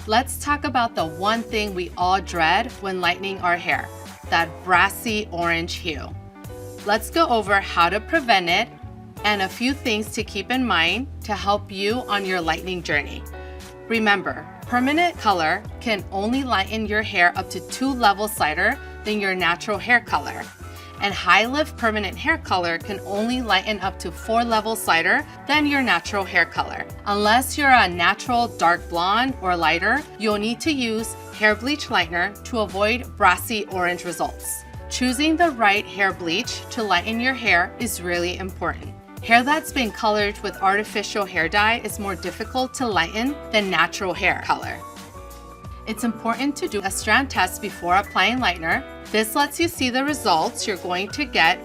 Let's talk about the one thing we all dread when lightening our hair, that brassy orange hue. Let's go over how to prevent it and a few things to keep in mind to help you on your lightening journey. Remember, permanent color can only lighten your hair up to 2 levels lighter than your natural hair color. And high lift permanent hair color can only lighten up to 4 levels lighter than your natural hair color. Unless you're a natural dark blonde or lighter, you'll need to use hair bleach lightener to avoid brassy orange results. Choosing the right hair bleach to lighten your hair is really important. Hair that's been colored with artificial hair dye is more difficult to lighten than natural hair color. It's important to do a strand test before applying lightener. This lets you see the results you're going to get.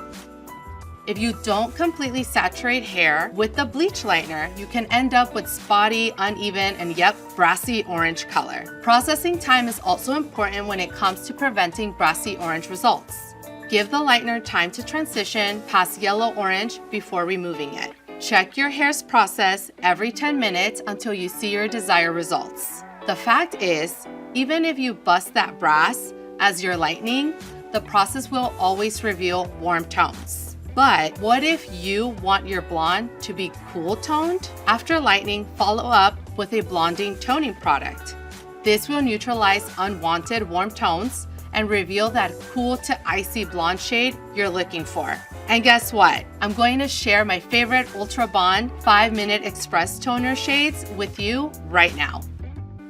If you don't completely saturate hair with the bleach lightener, you can end up with spotty, uneven, and brassy orange color. Processing time is also important when it comes to preventing brassy orange results. Give the lightener time to transition past yellow-orange before removing it. Check your hair's process every 10 minutes until you see your desired results. The fact is, even if you bust that brass as you're lightening, the process will always reveal warm tones. But what if you want your blonde to be cool toned? After lightening, follow up with a blonding toning product. This will neutralize unwanted warm tones and reveal that cool to icy blonde shade you're looking for. And guess what? I'm going to share my favorite Ultra Bond 5-minute express toner shades with you right now.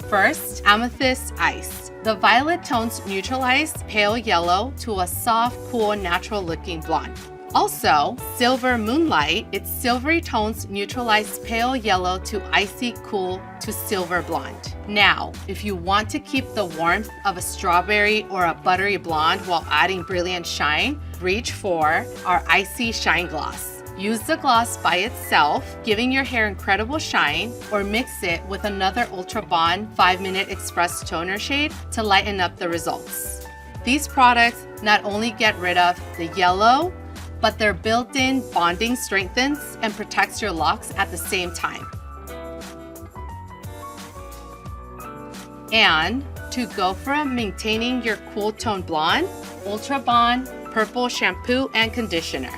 First, Amethyst Ice. The violet tones neutralize pale yellow to a soft, cool, natural-looking blonde. Also, Silver Moonlight, its silvery tones neutralize pale yellow to icy cool to silver blonde. Now, if you want to keep the warmth of a strawberry or a buttery blonde while adding brilliant shine, reach for our Icy Shine Gloss. Use the gloss by itself, giving your hair incredible shine, or mix it with another Ultra Bond 5-minute express toner shade to lighten up the results. These products not only get rid of the yellow, but their built-in bonding strengthens and protects your locks at the same time. And to go from maintaining your cool tone blonde, Ultra Bond Purple Shampoo and Conditioner.